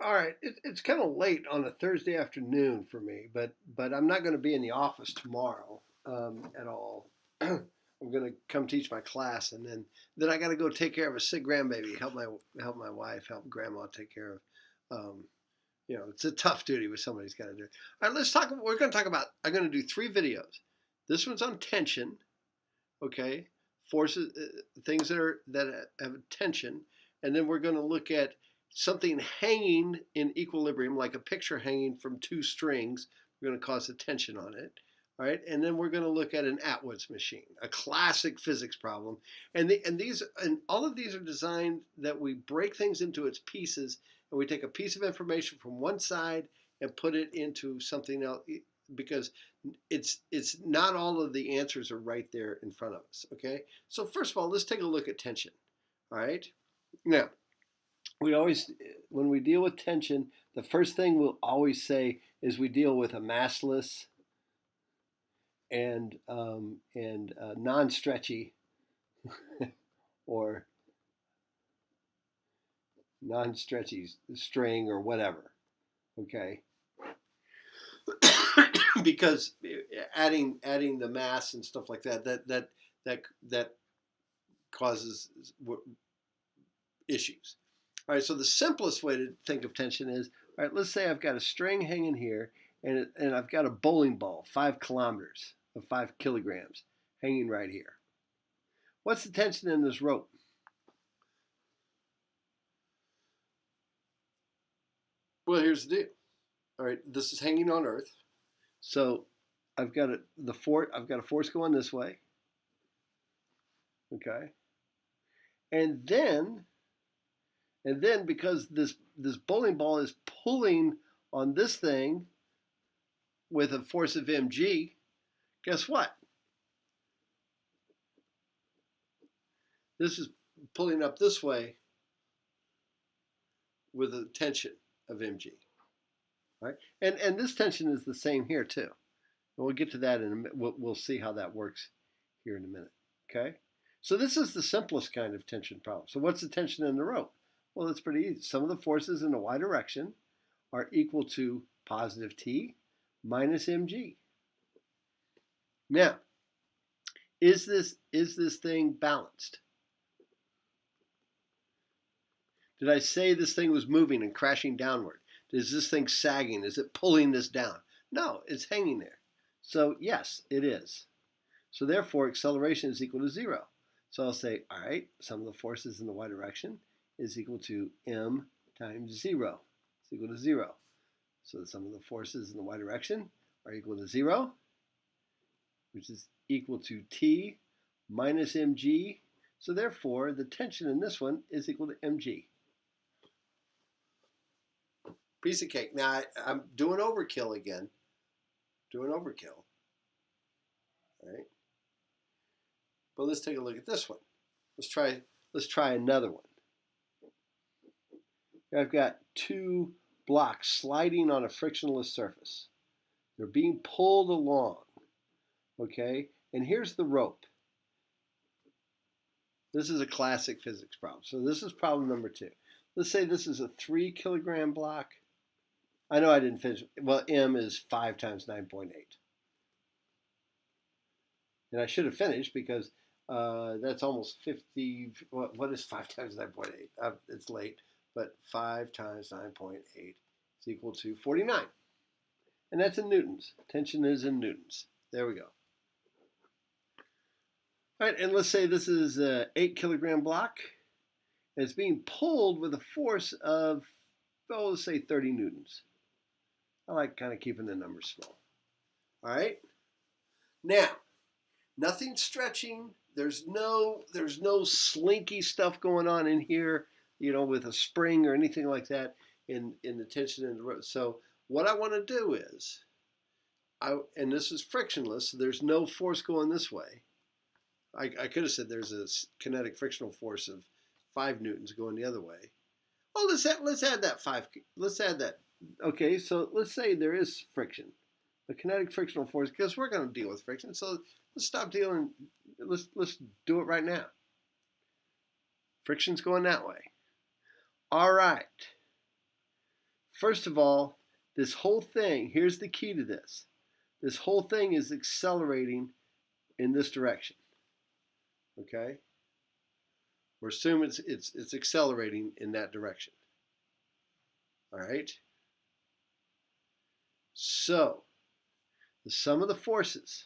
All right, it's kind of late on a Thursday afternoon for me, but I'm not going to be in the office tomorrow at all. I'm going to come teach my class, and then I got to go take care of a sick grandbaby. Help my wife, help grandma take care of. Um, it's a tough duty, but somebody's got to do it. All right, let's talk. We're going to talk about. I'm going to do 3 videos. This one's on tension. Okay, forces, things that have tension, and then we're going to look at something hanging in equilibrium, like a picture hanging from 2 strings. We're going to cause a tension on it. All right, and then we're going to look at an Atwood's machine, a classic physics problem, and all of these are designed that we break things into its pieces, and we take a piece of information from one side and put it into something else, because it's not all of the answers are right there in front of us. Okay, so first of all, let's take a look at tension. All right, now we always, when we deal with tension, the first thing we'll always say is we deal with a massless and non-stretchy or non-stretchy string or whatever. Okay, because adding the mass and stuff like that causes issues. All right, so the simplest way to think of tension is, all right, let's say I've got a string hanging here, and I've got a bowling ball, 5 kilometers of 5 kilograms, hanging right here. What's the tension in this rope? Well, here's the deal. All right, this is hanging on Earth, so I've got I've got a force going this way. Okay, and then because this bowling ball is pulling on this thing with a force of mg, guess what? This is pulling up this way with a tension of mg. Right? And this tension is the same here too. And we'll get to that in a minute. We'll see how that works here in a minute. Okay? So this is the simplest kind of tension problem. So what's the tension in the rope? Well, it's pretty easy. Some of the forces in the y direction are equal to positive T minus mg. Now, is this thing balanced? Did I say this thing was moving and crashing downward? Is this thing sagging? Is it pulling this down? No, it's hanging there. So yes, it is. So therefore, acceleration is equal to 0. So I'll say, all right, sum of the forces in the y direction is equal to m times 0. It's equal to 0. So the sum of the forces in the y direction are equal to 0, which is equal to T minus mg. So therefore, the tension in this one is equal to mg. Piece of cake. Now, I'm doing overkill again. Doing overkill. All right. But let's take a look at this one. Let's try another one. I've got 2 blocks sliding on a frictionless surface. They're being pulled along. Okay? And here's the rope. This is a classic physics problem. So this is problem number 2. Let's say this is a 3-kilogram block. I know I didn't finish. Well, m is 5 times 9.8. And I should have finished because that's almost 50. What is 5 times 9.8? It's late, but 5 times 9.8 is equal to 49. And that's in newtons. Tension is in newtons. There we go. All right, and let's say this is an 8-kilogram block. And it's being pulled with a force of, let's say 30 newtons. I like kind of keeping the numbers small. All right. Now, nothing stretching. There's no slinky stuff going on in here, with a spring or anything like that in the tension in the rope. So what I want to do is, and this is frictionless, so there's no force going this way. I could have said there's a kinetic frictional force of 5 newtons going the other way. Oh, let's add that 5. Let's add that. Okay, so let's say there is friction, the kinetic frictional force, because we're going to deal with friction. So let's stop dealing. Let's do it right now. Friction's going that way. All right. First of all, this whole thing, here's the key to this. This whole thing is accelerating in this direction. Okay? We're assuming it's accelerating in that direction. All right? So, the sum of the forces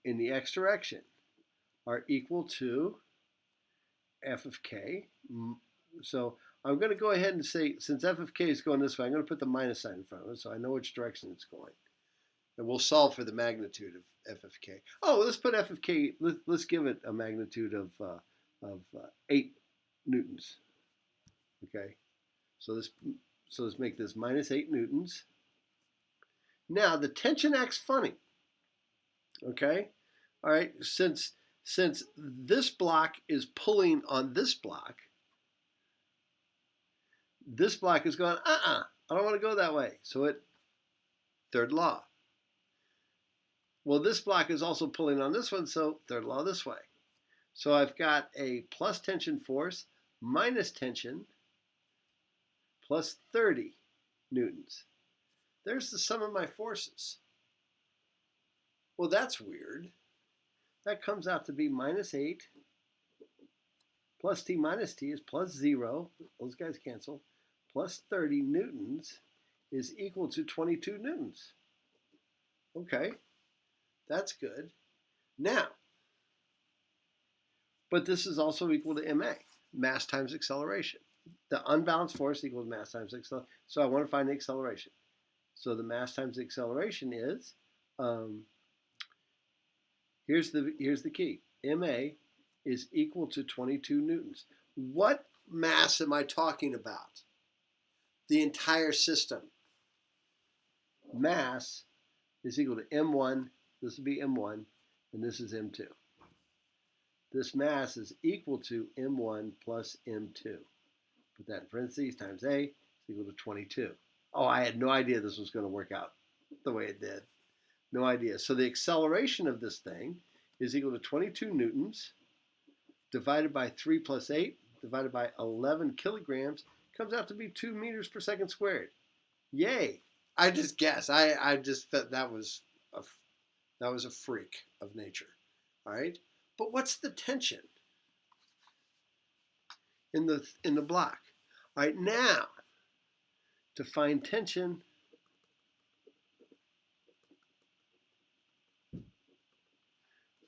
in the x direction are equal to f of k. So I'm going to go ahead and say, since f of k is going this way, I'm going to put the minus sign in front of it so I know which direction it's going. And we'll solve for the magnitude of f of k. Oh, let's put f of k, let's give it a magnitude of 8 newtons. Okay, so let's make this minus 8 newtons. Now the tension acts funny. Okay, all right, since this block is pulling on this block is going, I don't want to go that way. So third law. Well, this block is also pulling on this one, so third law this way. So I've got a plus tension force minus tension plus 30 newtons. There's the sum of my forces. Well, that's weird. That comes out to be minus 8 plus t minus t is plus 0. Those guys cancel. Plus 30 newtons is equal to 22 newtons. Okay, that's good. Now, but this is also equal to ma, mass times acceleration. The unbalanced force equals mass times acceleration. So I want to find the acceleration. So the mass times the acceleration is, here's the key. Ma is equal to 22 newtons. What mass am I talking about? The entire system. Mass is equal to m1, this would be m1, and this is m2. This mass is equal to m1 plus m2. Put that in parentheses, times a is equal to 22. Oh, I had no idea this was going to work out the way it did. No idea. So the acceleration of this thing is equal to 22 newtons divided by 3 plus 8 divided by 11 kilograms comes out to be 2 meters per second squared. Yay! I just guessed. I just thought that was a freak of nature. All right. But what's the tension in the block? All right. Now, to find tension,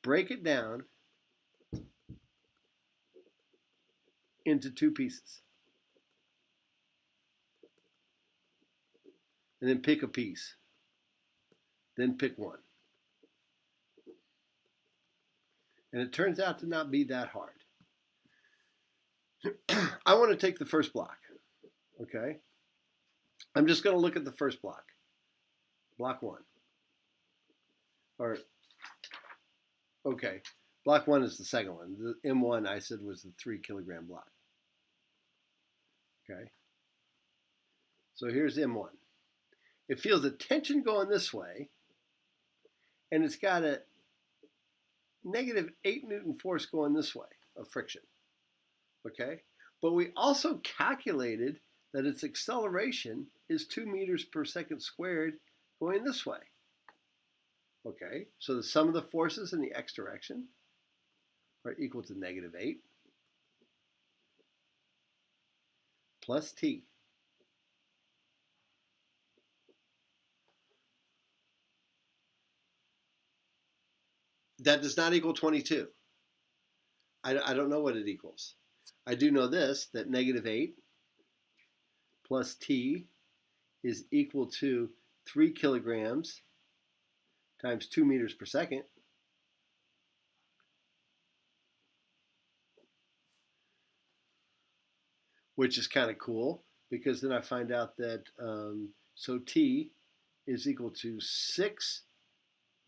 break it down into 2 pieces. And then pick a piece. Then pick one. And it turns out to not be that hard. I want to take the first block. Okay? I'm just going to look at the first block. Block 1. Or, okay. Block 1 is the second one. The M1 I said was the 3 kilogram block. Okay? So here's M1. It feels a tension going this way, and it's got a negative 8 Newton force going this way of friction. Okay? But we also calculated that its acceleration is 2 meters per second squared going this way. Okay? So the sum of the forces in the x direction are equal to negative 8 plus t. That does not equal 22. I don't know what it equals. I do know this, that negative 8 plus t is equal to 3 kilograms times 2 meters per second. Which is kind of cool, because then I find out that, so t is equal to 6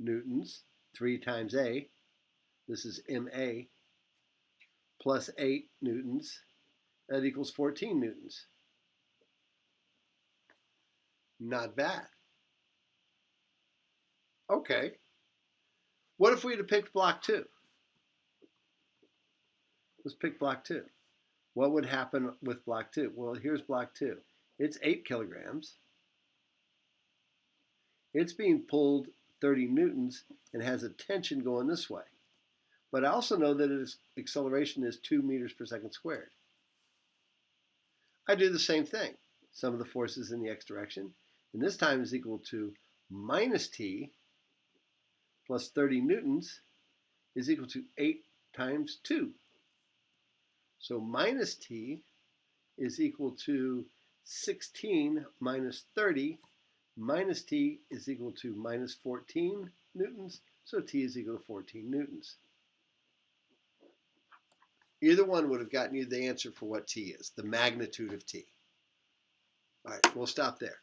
newtons, 3 times a, this is ma, plus 8 newtons, that equals 14 newtons. Not bad. Okay. What if we had picked block 2? Let's pick block 2. What would happen with block 2? Well, here's block 2. It's 8 kilograms. It's being pulled 30 newtons and has a tension going this way. But I also know that its acceleration is 2 meters per second squared. I do the same thing. Sum of the forces in the x direction, and this time is equal to minus t plus 30 newtons is equal to 8 times 2. So minus t is equal to 16 minus 30. Minus t is equal to minus 14 newtons, so t is equal to 14 newtons. Either one would have gotten you the answer for what t is, the magnitude of t. All right, we'll stop there.